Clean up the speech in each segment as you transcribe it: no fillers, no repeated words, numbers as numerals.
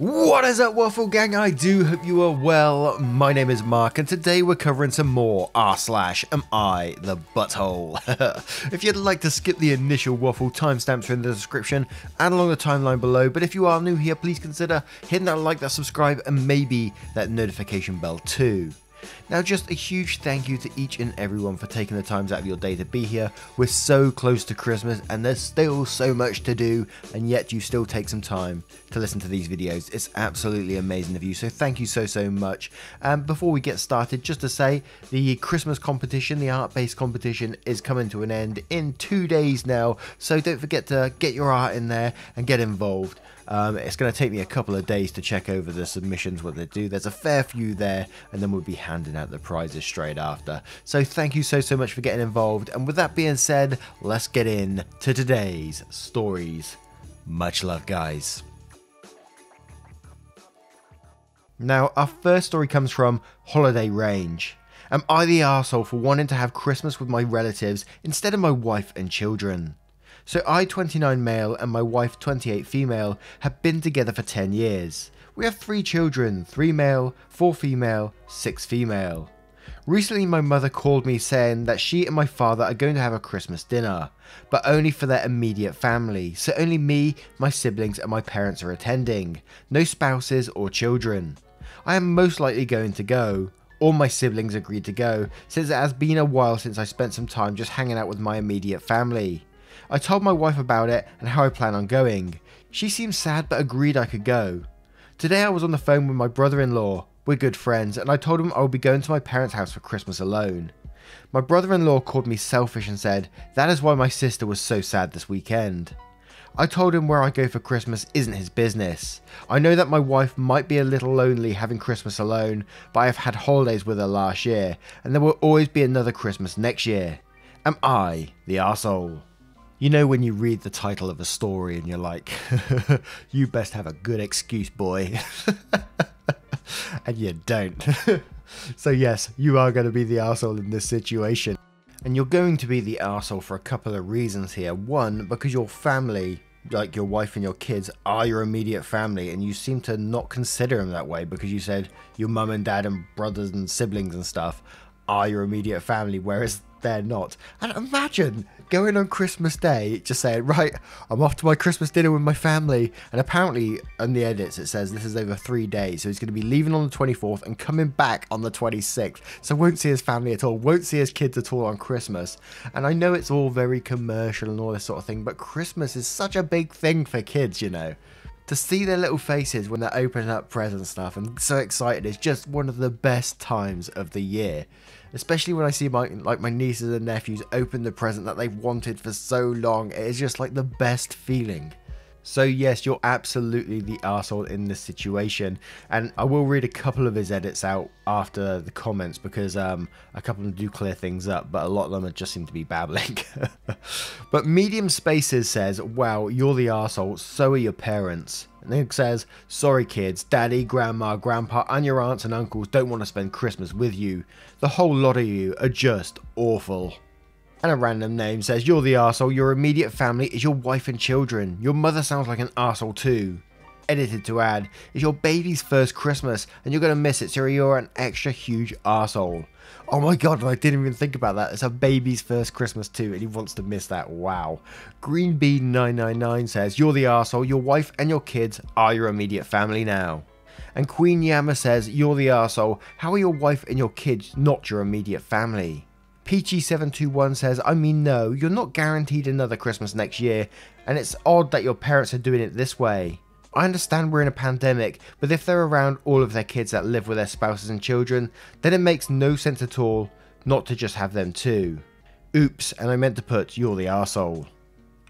What is up, Waffle Gang? I do hope you are well. My name is Mark, and today we're covering some more r/am I the butthole. If you'd like to skip the initial waffle, timestamps are in the description and along the timeline below, but if you are new here, please consider hitting that like, that subscribe, and maybe that notification bell too. Now, just a huge thank you to each and everyone for taking the times out of your day to be here. We're so close to Christmas and there's still so much to do, and yet you still take some time to listen to these videos. It's absolutely amazing of you, so thank you so much. Before we get started, just to say, the Christmas competition, the art-based competition, is coming to an end in 2 days now, so don't forget to get your art in there and get involved. It's going to take me a couple of days to check over the submissions, what they do. There's a fair few there, and then we'll be handing out the prizes straight after. So thank you so much for getting involved, and with that being said, let's get in to today's stories. Much love, guys. Now, our first story comes from Holiday Range. Am I the arsehole for wanting to have Christmas with my relatives instead of my wife and children? So I, 29 male, and my wife, 28 female, have been together for 10 years. We have 3 children, 3 male, 4 female, 6 female. Recently my mother called me saying that she and my father are going to have a Christmas dinner, but only for their immediate family, so only me, my siblings and my parents are attending, no spouses or children. I am most likely going to go. All my siblings agreed to go, since it has been a while since I spent some time just hanging out with my immediate family. I told my wife about it and how I plan on going. She seemed sad but agreed I could go. Today I was on the phone with my brother-in-law. We're good friends, and I told him I would be going to my parents' house for Christmas alone. My brother-in-law called me selfish and said that is why my sister was so sad this weekend. I told him where I go for Christmas isn't his business. I know that my wife might be a little lonely having Christmas alone, but I have had holidays with her last year, and there will always be another Christmas next year. Am I the arsehole? You know when you read the title of a story and you're like, you best have a good excuse, boy. And you don't. So yes, you are going to be the arsehole in this situation. And you're going to be the arsehole for a couple of reasons here. One, because your family, like your wife and your kids, are your immediate family, and you seem to not consider them that way because you said your mum and dad and brothers and siblings and stuff are your immediate family, whereas they're not. And imagine going on Christmas Day just saying, right, I'm off to my Christmas dinner with my family, and apparently on the edits it says this is over 3 days, so he's going to be leaving on the 24th and coming back on the 26th, so won't see his family at all, won't see his kids at all on Christmas. And I know it's all very commercial and all this sort of thing, but Christmas is such a big thing for kids, you know. To see their little faces when they're opening up presents and stuff and so excited is just one of the best times of the year. Especially when I see my nieces and nephews open the present that they've wanted for so long. It is just like the best feeling. So yes, you're absolutely the arsehole in this situation, and I will read a couple of his edits out after the comments because a couple of them do clear things up, but a lot of them just seem to be babbling. But Medium Spaces says, wow, you're the arsehole, so are your parents. And then it says, sorry kids, daddy, grandma, grandpa and your aunts and uncles don't want to spend Christmas with you. The whole lot of you are just awful. And a random name says, you're the arsehole, your immediate family is your wife and children. Your mother sounds like an arsehole too. Edited to add, it's your baby's first Christmas and you're going to miss it, so you're an extra huge arsehole. Oh my god, I didn't even think about that. It's a baby's first Christmas too, and he wants to miss that. Wow. Greenbean999 says, you're the arsehole, your wife and your kids are your immediate family now. And Queen Yama says, you're the arsehole, how are your wife and your kids not your immediate family? Peachy721 says, I mean no, you're not guaranteed another Christmas next year, and it's odd that your parents are doing it this way. I understand we're in a pandemic, but if they're around all of their kids that live with their spouses and children, then it makes no sense at all not to just have them too. Oops, and I meant to put, you're the arsehole.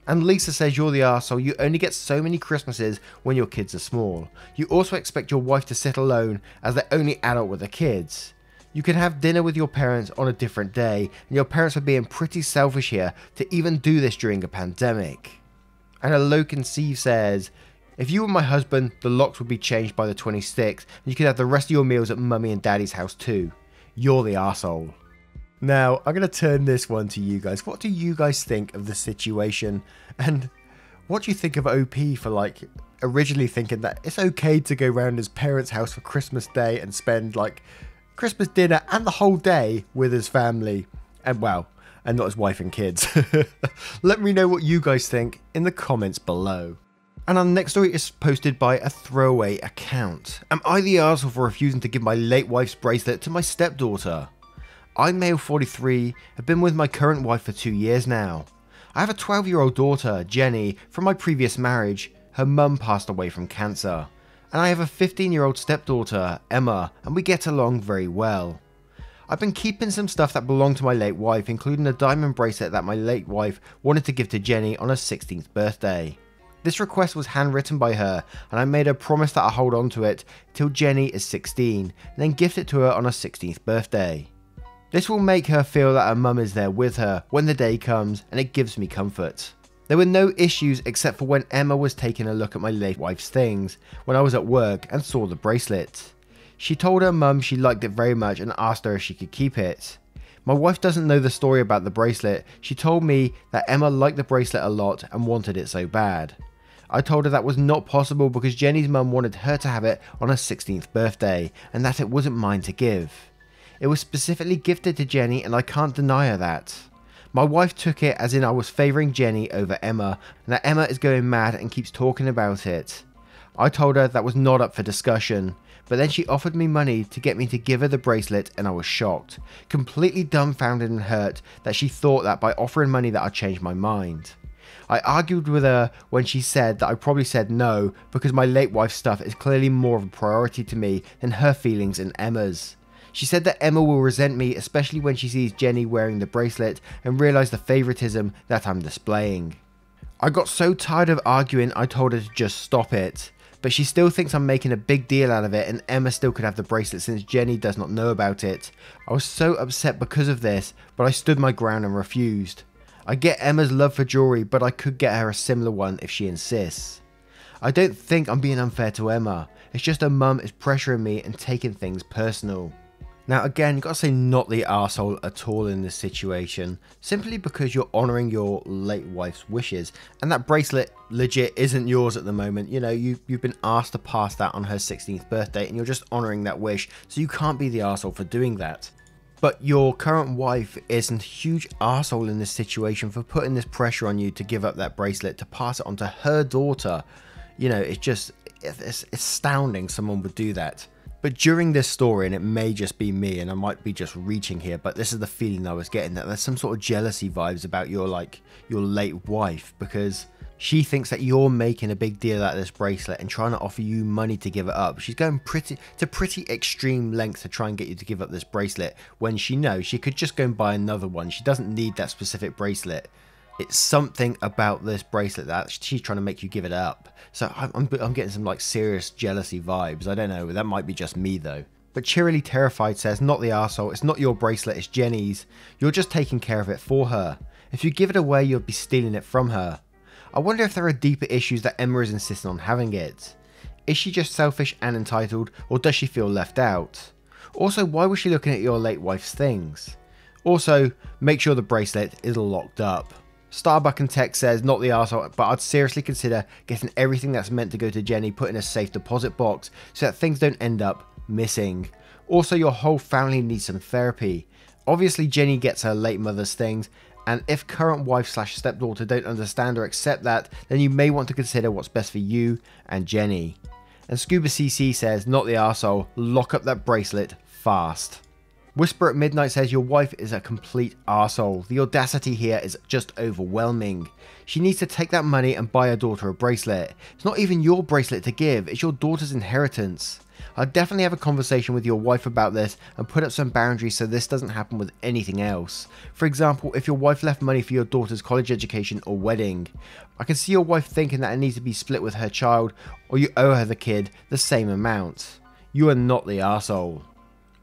And Lisa says, you're the arsehole, you only get so many Christmases when your kids are small. You also expect your wife to sit alone as the only adult with the kids. You can have dinner with your parents on a different day, and your parents are being pretty selfish here to even do this during a pandemic. And a Loken Steve says, if you were my husband, the locks would be changed by the 26th, and you could have the rest of your meals at mummy and daddy's house too. You're the arsehole. Now, I'm going to turn this one to you guys. What do you guys think of the situation? And what do you think of OP for like originally thinking that it's okay to go round his parents' house for Christmas Day and spend like Christmas dinner and the whole day with his family. And well, and not his wife and kids. Let me know what you guys think in the comments below. And our next story is posted by a throwaway account. Am I the arsehole for refusing to give my late wife's bracelet to my stepdaughter? I'm male 43, have been with my current wife for 2 years now. I have a 12-year-old daughter, Jenny, from my previous marriage. Her mum passed away from cancer. And I have a 15-year-old stepdaughter, Emma, and we get along very well. I've been keeping some stuff that belonged to my late wife, including a diamond bracelet that my late wife wanted to give to Jenny on her 16th birthday. This request was handwritten by her, and I made her promise that I'll hold on to it till Jenny is 16, and then gift it to her on her 16th birthday. This will make her feel that her mum is there with her when the day comes, and it gives me comfort. There were no issues except for when Emma was taking a look at my late wife's things when I was at work and saw the bracelet. She told her mum she liked it very much and asked her if she could keep it. My wife doesn't know the story about the bracelet. She told me that Emma liked the bracelet a lot and wanted it so bad. I told her that was not possible because Jenny's mum wanted her to have it on her 16th birthday and that it wasn't mine to give. It was specifically gifted to Jenny and I can't deny her that. My wife took it as in I was favouring Jenny over Emma and that Emma is going mad and keeps talking about it. I told her that was not up for discussion, but then she offered me money to get me to give her the bracelet and I was shocked, completely dumbfounded and hurt that she thought that by offering money that I'd change my mind. I argued with her when she said that I probably said no because my late wife's stuff is clearly more of a priority to me than her feelings and Emma's. She said that Emma will resent me, especially when she sees Jenny wearing the bracelet and realise the favouritism that I'm displaying. I got so tired of arguing I told her to just stop it, but she still thinks I'm making a big deal out of it and Emma still could have the bracelet since Jenny does not know about it. I was so upset because of this, but I stood my ground and refused. I get Emma's love for jewellery, but I could get her a similar one if she insists. I don't think I'm being unfair to Emma, it's just her mum is pressuring me and taking things personal. Now again, you've got to say not the arsehole at all in this situation, simply because you're honouring your late wife's wishes, and that bracelet legit isn't yours at the moment. You know, you've been asked to pass that on her 16th birthday and you're just honouring that wish, so you can't be the arsehole for doing that. But your current wife isn't a huge arsehole in this situation for putting this pressure on you to give up that bracelet to pass it on to her daughter. You know, it's astounding someone would do that. But during this story, and it may just be me and I might be just reaching here, but this is the feeling I was getting, that there's some sort of jealousy vibes about your late wife, because she thinks that you're making a big deal out of this bracelet and trying to offer you money to give it up. She's going pretty extreme lengths to try and get you to give up this bracelet when she knows she could just go and buy another one. She doesn't need that specific bracelet. It's something about this bracelet that she's trying to make you give it up. So I'm getting some like serious jealousy vibes. I don't know, that might be just me though. But Cheerily Terrified says, not the arsehole, it's not your bracelet, it's Jenny's. You're just taking care of it for her. If you give it away, you'll be stealing it from her. I wonder if there are deeper issues that Emma is insisting on having it. Is she just selfish and entitled, or does she feel left out? Also, why was she looking at your late wife's things? Also, make sure the bracelet is locked up. Starbuck and Tech says, not the arsehole, but I'd seriously consider getting everything that's meant to go to Jenny put in a safe deposit box so that things don't end up missing. Also, your whole family needs some therapy. Obviously, Jenny gets her late mother's things, and if current wife / stepdaughter don't understand or accept that, then you may want to consider what's best for you and Jenny. And Scuba CC says, not the arsehole, lock up that bracelet fast. Whisper at Midnight says, your wife is a complete arsehole. The audacity here is just overwhelming. She needs to take that money and buy her daughter a bracelet. It's not even your bracelet to give, it's your daughter's inheritance. I'd definitely have a conversation with your wife about this and put up some boundaries so this doesn't happen with anything else. For example, if your wife left money for your daughter's college education or wedding, I can see your wife thinking that it needs to be split with her child, or you owe her the kid the same amount. You are not the arsehole.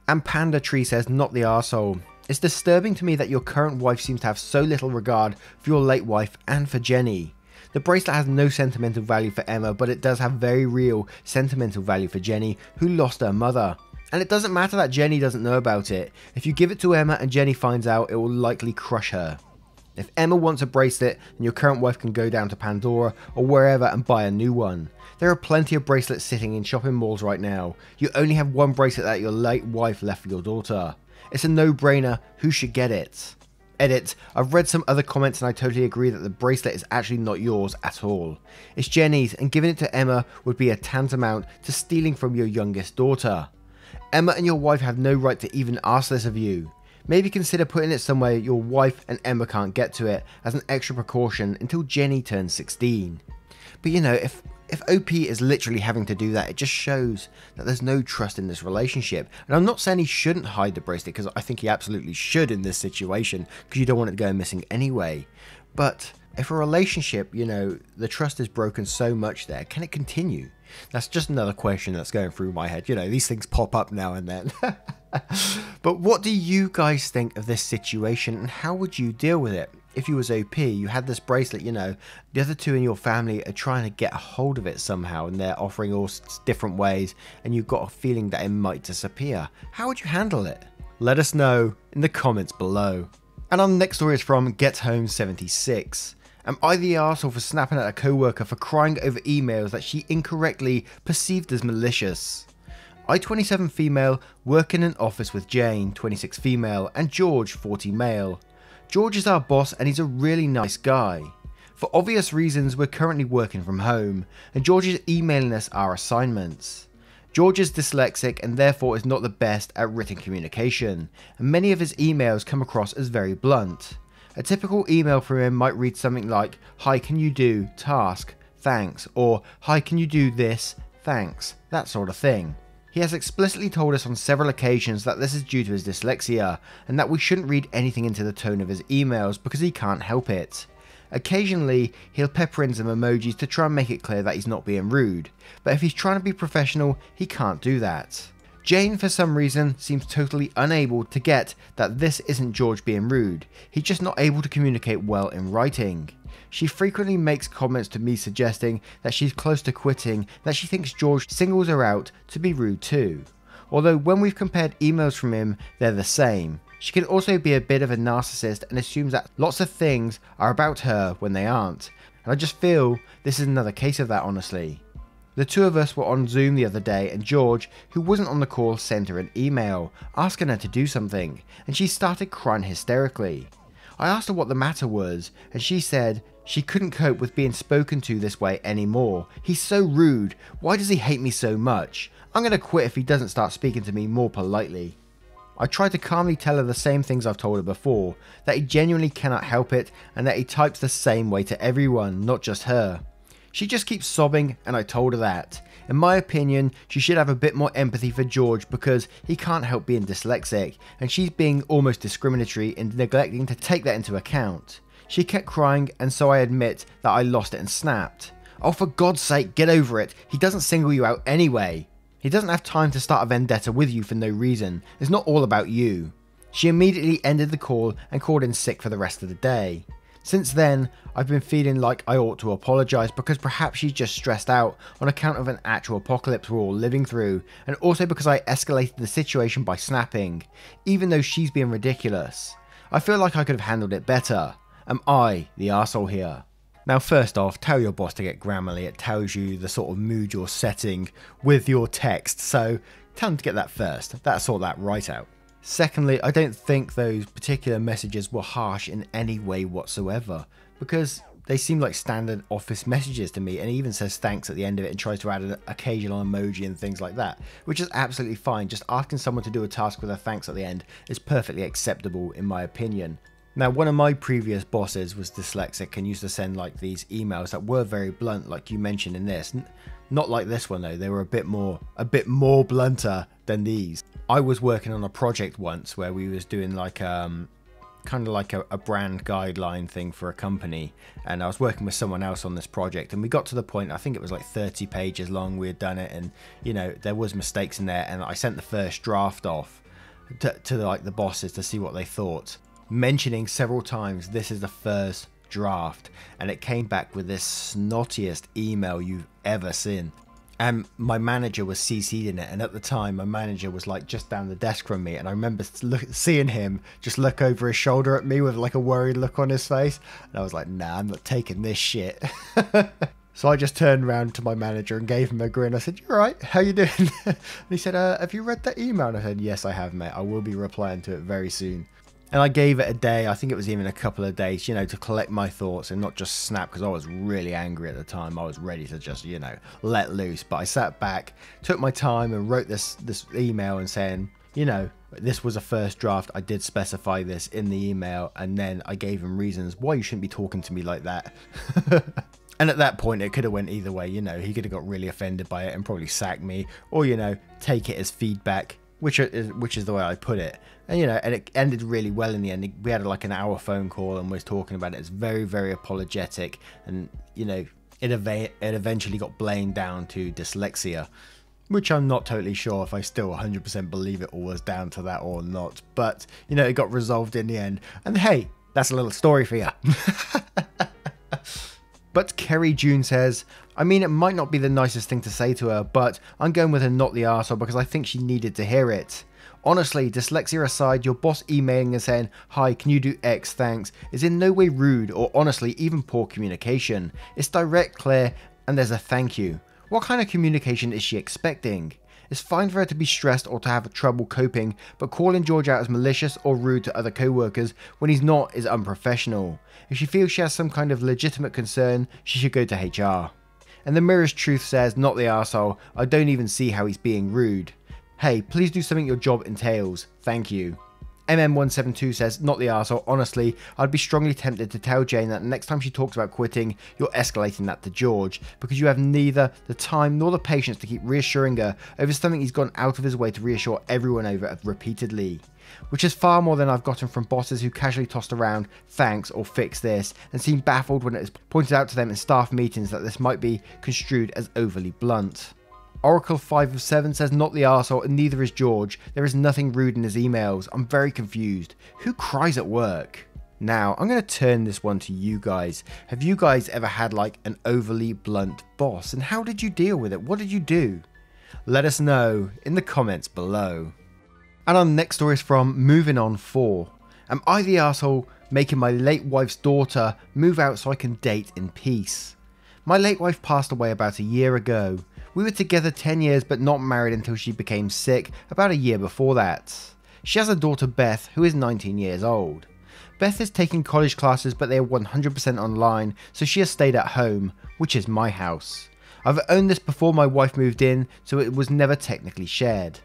And Panda Tree says, not the arsehole. It's disturbing to me that your current wife seems to have so little regard for your late wife and for Jenny. The bracelet has no sentimental value for Emma, but it does have very real sentimental value for Jenny, who lost her mother. And it doesn't matter that Jenny doesn't know about it. If you give it to Emma and Jenny finds out, it will likely crush her. If Emma wants a bracelet, then your current wife can go down to Pandora or wherever and buy a new one. There are plenty of bracelets sitting in shopping malls right now. You only have one bracelet that your late wife left for your daughter. It's a no-brainer, who should get it? Edit, I've read some other comments and I totally agree that the bracelet is actually not yours at all. It's Jenny's, and giving it to Emma would be a tantamount to stealing from your youngest daughter. Emma and your wife have no right to even ask this of you. Maybe consider putting it somewhere your wife and Emma can't get to it as an extra precaution until Jenny turns 16. But you know, if OP is literally having to do that, it just shows that there's no trust in this relationship. And I'm not saying he shouldn't hide the bracelet, because I think he absolutely should in this situation, because you don't want it going missing anyway. But if a relationship, you know, the trust is broken so much there, can it continue? That's just another question that's going through my head. You know, these things pop up now and then. But what do you guys think of this situation, and how would you deal with it? If you was OP, you had this bracelet, you know, the other two in your family are trying to get a hold of it somehow, and they're offering all different ways, and you've got a feeling that it might disappear. How would you handle it? Let us know in the comments below. And our next story is from Get Home 76. Am I the arsehole for snapping at a co-worker for crying over emails that she incorrectly perceived as malicious? I, 27 female, work in an office with Jane, 26 female, and George, 40 male. George is our boss and he's a really nice guy. For obvious reasons, we're currently working from home, and George is emailing us our assignments. George is dyslexic and therefore is not the best at written communication, and many of his emails come across as very blunt. A typical email from him might read something like, "Hi, can you do, task, thanks," or "Hi, can you do this, thanks," that sort of thing. He has explicitly told us on several occasions that this is due to his dyslexia, and that we shouldn't read anything into the tone of his emails because he can't help it. Occasionally, he'll pepper in some emojis to try and make it clear that he's not being rude, but if he's trying to be professional, he can't do that. Jane, for some reason, seems totally unable to get that this isn't George being rude, he's just not able to communicate well in writing. She frequently makes comments to me suggesting that she's close to quitting, that she thinks George singles her out to be rude too. Although when we've compared emails from him, they're the same. She can also be a bit of a narcissist and assumes that lots of things are about her when they aren't. And I just feel this is another case of that, honestly. The two of us were on Zoom the other day and George, who wasn't on the call, sent her an email asking her to do something, and she started crying hysterically. I asked her what the matter was, and she said she couldn't cope with being spoken to this way anymore. He's so rude. Why does he hate me so much? I'm going to quit if he doesn't start speaking to me more politely. I tried to calmly tell her the same things I've told her before, that he genuinely cannot help it and that he types the same way to everyone, not just her. She just keeps sobbing, and I told her that. In my opinion, she should have a bit more empathy for George because he can't help being dyslexic, and she's being almost discriminatory in neglecting to take that into account. She kept crying, and so I admit that I lost it and snapped. "Oh, for God's sake, get over it. He doesn't single you out anyway. He doesn't have time to start a vendetta with you for no reason. It's not all about you." She immediately ended the call and called in sick for the rest of the day. Since then, I've been feeling like I ought to apologise because perhaps she's just stressed out on account of an actual apocalypse we're all living through, and also because I escalated the situation by snapping, even though she's being ridiculous. I feel like I could have handled it better. Am I the arsehole here? Now, first off, tell your boss to get Grammarly. It tells you the sort of mood you're setting with your text, so tell them to get that first. That'll sort that right out. Secondly, I don't think those particular messages were harsh in any way whatsoever, because they seem like standard office messages to me, and he even says thanks at the end of it and tries to add an occasional emoji and things like that, which is absolutely fine. Just asking someone to do a task with a thanks at the end is perfectly acceptable in my opinion. Now, one of my previous bosses was dyslexic and used to send like these emails that were very blunt, like you mentioned in this. Not like this one though, they were a bit more blunter than these. I was working on a project once where we was doing like kind of like a brand guideline thing for a company, and I was working with someone else on this project, and we got to the point, I think it was like 30 pages long, we had done it, and you know, there was mistakes in there, and I sent the first draft off to like the bosses to see what they thought, mentioning several times this is the first draft, and it came back with this snottiest email you've ever seen. And my manager was CC'd in it, and at the time my manager was like just down the desk from me, and I remember seeing him just look over his shoulder at me with like a worried look on his face, and I was like, nah, I'm not taking this shit. So I just turned around to my manager and gave him a grin. I said, "You alright? How you doing?" And he said, "Have you read that email?" And I said, "Yes, I have, mate. I will be replying to it very soon." And I gave it a day, I think it was even a couple of days, you know, to collect my thoughts and not just snap, because I was really angry at the time. I was ready to just, you know, let loose. But I sat back, took my time and wrote this email and saying, you know, this was a first draft. I did specify this in the email, and then I gave him reasons why you shouldn't be talking to me like that. And at that point, it could have went either way, you know. He could have got really offended by it and probably sacked me, or, you know, take it as feedback, which is the way I put it. And, you know, and it ended really well in the end. We had like an hour phone call and was talking about it. It's very, very apologetic. And, you know, it eventually got blamed down to dyslexia, which I'm not totally sure if I still 100% believe it all was down to that or not. But, you know, it got resolved in the end. And hey, that's a little story for you. But Kerry June says, I mean, it might not be the nicest thing to say to her, but I'm going with a not the arsehole because I think she needed to hear it. Honestly, dyslexia aside, your boss emailing and saying, "Hi, can you do X, thanks," is in no way rude or honestly even poor communication. It's direct, clear, and there's a thank you. What kind of communication is she expecting? It's fine for her to be stressed or to have trouble coping, but calling George out as malicious or rude to other co-workers when he's not is unprofessional. If she feels she has some kind of legitimate concern, she should go to HR. And the Mirror's Truth says, not the arsehole, I don't even see how he's being rude. Hey, please do something your job entails. Thank you. MM172 says, not the arsehole, honestly, I'd be strongly tempted to tell Jane that next time she talks about quitting, you're escalating that to George, because you have neither the time nor the patience to keep reassuring her over something he's gone out of his way to reassure everyone over repeatedly. Which is far more than I've gotten from bosses who casually tossed around thanks or fix this, and seem baffled when it is pointed out to them in staff meetings that this might be construed as overly blunt. Oracle 5 of 7 says, not the arsehole, and neither is George. There is nothing rude in his emails. I'm very confused. Who cries at work? Now, I'm going to turn this one to you guys. Have you guys ever had like an overly blunt boss? And how did you deal with it? What did you do? Let us know in the comments below. And our next story is from Moving On 4. Am I the arsehole making my late wife's daughter move out so I can date in peace? My late wife passed away about a year ago. We were together 10 years but not married until she became sick about a year before that. She has a daughter Beth who is 19 years old. Beth is taking college classes but they are 100% online, so she has stayed at home, which is my house. I've owned this before my wife moved in, so it was never technically shared.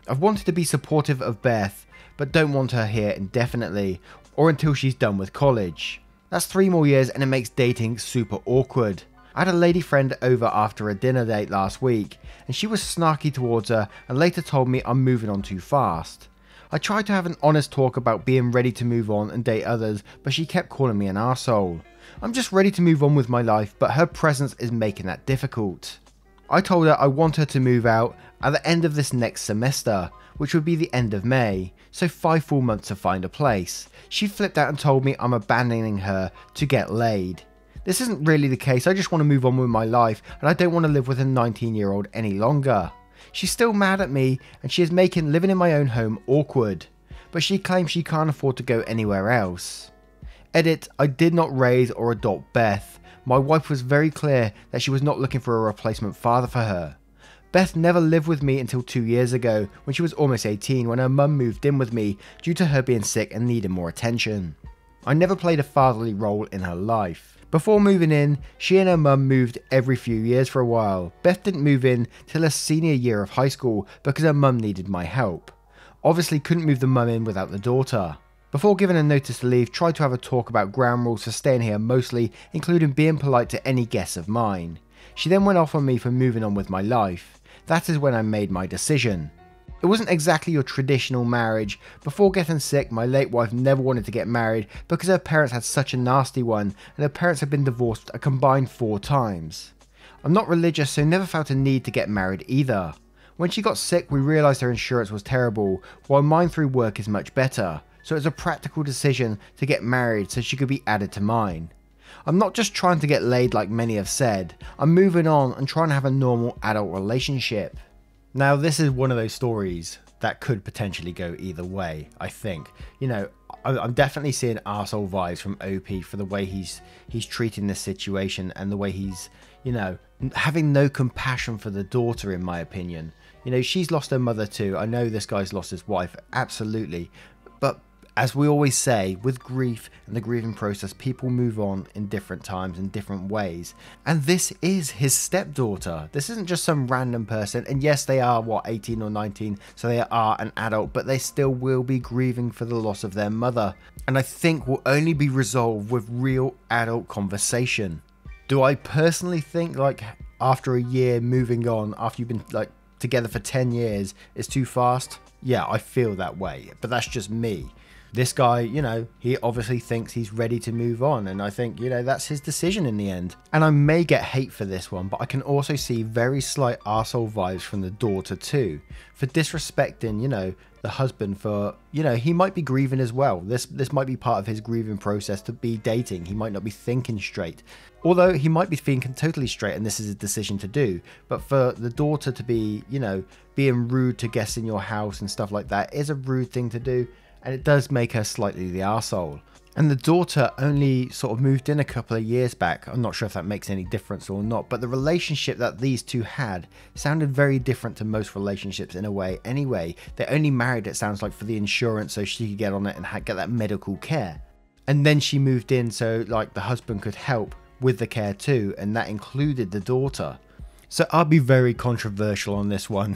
I've wanted to be supportive of Beth but don't want her here indefinitely or until she's done with college. That's 3 more years and it makes dating super awkward. I had a lady friend over after a dinner date last week, and she was snarky towards her and later told me I'm moving on too fast. I tried to have an honest talk about being ready to move on and date others, but she kept calling me an arsehole. I'm just ready to move on with my life, but her presence is making that difficult. I told her I want her to move out at the end of this next semester, which would be the end of May, so 5 full months to find a place. She flipped out and told me I'm abandoning her to get laid. This isn't really the case, I just want to move on with my life and I don't want to live with a 19-year-old any longer. She's still mad at me and she is making living in my own home awkward, but she claims she can't afford to go anywhere else. Edit, I did not raise or adopt Beth. My wife was very clear that she was not looking for a replacement father for her. Beth never lived with me until 2 years ago when she was almost 18 when her mum moved in with me due to her being sick and needing more attention. I never played a fatherly role in her life. Before moving in, she and her mum moved every few years for a while. Beth didn't move in till her senior year of high school because her mum needed my help. Obviously couldn't move the mum in without the daughter. Before giving her notice to leave, tried to have a talk about ground rules for staying here mostly, including being polite to any guests of mine. She then went off on me for moving on with my life. That is when I made my decision. It wasn't exactly your traditional marriage. Before getting sick, my late wife never wanted to get married because her parents had such a nasty one and her parents had been divorced a combined 4 times. I'm not religious, so never felt a need to get married either. When she got sick, we realised her insurance was terrible, while mine through work is much better, so it was a practical decision to get married so she could be added to mine. I'm not just trying to get laid like many have said, I'm moving on and trying to have a normal adult relationship. Now this is one of those stories that could potentially go either way, I think. You know, I'm definitely seeing arsehole vibes from OP for the way he's treating this situation and the way he's, you know, having no compassion for the daughter, in my opinion. You know, she's lost her mother too. I know this guy's lost his wife, absolutely. But as we always say, with grief and the grieving process, people move on in different times in different ways. And this is his stepdaughter. This isn't just some random person. And yes, they are, what, 18 or 19, so they are an adult, but they still will be grieving for the loss of their mother. And I think will only be resolved with real adult conversation. Do I personally think, like, after a year moving on, after you've been, like, together for 10 years is too fast? Yeah, I feel that way, but that's just me. This guy, you know, he obviously thinks he's ready to move on, and I think, you know, that's his decision in the end. And I may get hate for this one, but I can also see very slight arsehole vibes from the daughter too, for disrespecting, you know, the husband for, you know, he might be grieving as well. This might be part of his grieving process to be dating. He might not be thinking straight. Although he might be thinking totally straight and this is his decision to do. But for the daughter to be, you know, being rude to guests in your house and stuff like that is a rude thing to do. And it does make her slightly the arsehole. And the daughter only sort of moved in a couple of years back. I'm not sure if that makes any difference or not, but the relationship that these two had sounded very different to most relationships in a way anyway. They only married, it sounds like, for the insurance so she could get on it and get that medical care. And then she moved in so like the husband could help with the care too, and that included the daughter. So I'll be very controversial on this one,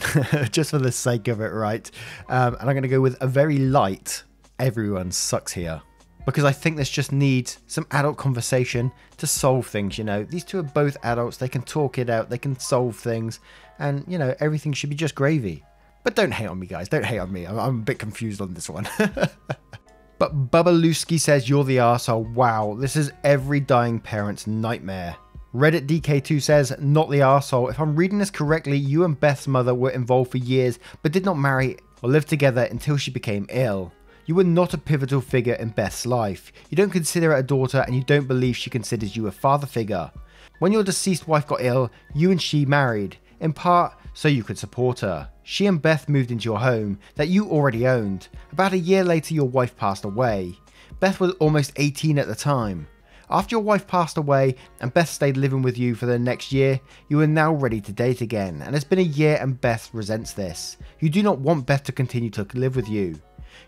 just for the sake of it, right? And I'm going to go with a very light, everyone sucks here. Because I think this just needs some adult conversation to solve things, you know. These two are both adults, they can talk it out, they can solve things, and, you know, everything should be just gravy. But don't hate on me, guys, don't hate on me, I'm a bit confused on this one. But Babaluski says, you're the arsehole. Wow, this is every dying parent's nightmare. Reddit DK2 says, not the arsehole. If I'm reading this correctly, you and Beth's mother were involved for years, but did not marry or live together until she became ill. You were not a pivotal figure in Beth's life. You don't consider her a daughter, and you don't believe she considers you a father figure. When your deceased wife got ill, you and she married, in part so you could support her. She and Beth moved into your home that you already owned. About a year later, your wife passed away. Beth was almost 18 at the time. After your wife passed away and Beth stayed living with you for the next year, you are now ready to date again, and it's been a year and Beth resents this. You do not want Beth to continue to live with you.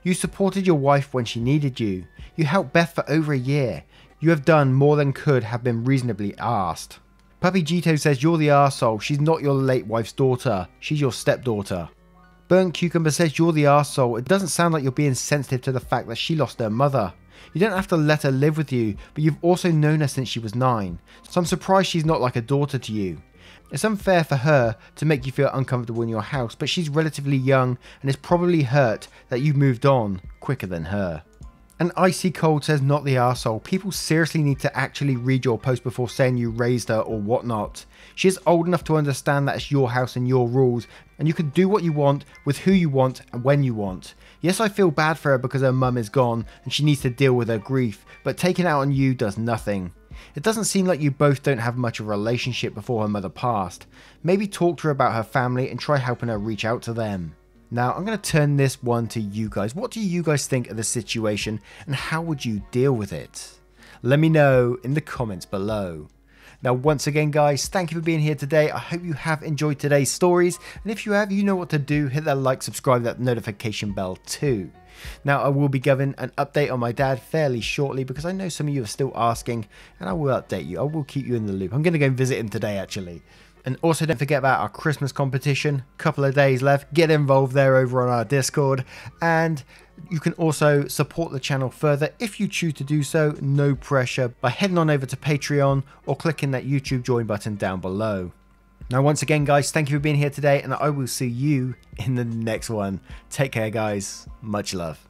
You supported your wife when she needed you. You helped Beth for over a year. You have done more than could have been reasonably asked. Puppy Gito says, you're the arsehole. She's not your late wife's daughter. She's your stepdaughter. Burnt Cucumber says, you're the arsehole. It doesn't sound like you're being sensitive to the fact that she lost her mother. You don't have to let her live with you, but you've also known her since she was 9. So I'm surprised she's not like a daughter to you. It's unfair for her to make you feel uncomfortable in your house, but she's relatively young and is probably hurt that you moved on quicker than her. And Icy Cold says, not the arsehole. People seriously need to actually read your post before saying you raised her or whatnot. She is old enough to understand that it's your house and your rules, and you can do what you want with who you want and when you want. Yes, I feel bad for her because her mum is gone and she needs to deal with her grief, but taking it out on you does nothing. It doesn't seem like you both don't have much of a relationship before her mother passed. Maybe talk to her about her family and try helping her reach out to them. Now, I'm going to turn this one to you guys. What do you guys think of the situation and how would you deal with it? Let me know in the comments below. Now, once again, guys, thank you for being here today. I hope you have enjoyed today's stories. And if you have, you know what to do. Hit that like, subscribe, that notification bell too. Now, I will be giving an update on my dad fairly shortly because I know some of you are still asking, and I will update you. I will keep you in the loop. I'm going to go and visit him today, actually. And also don't forget about our Christmas competition. Couple of days left. Get involved there over on our Discord. And you can also support the channel further if you choose to do so. No pressure, by heading on over to Patreon or clicking that YouTube join button down below. Now, once again, guys, thank you for being here today, and I will see you in the next one. Take care, guys. Much love.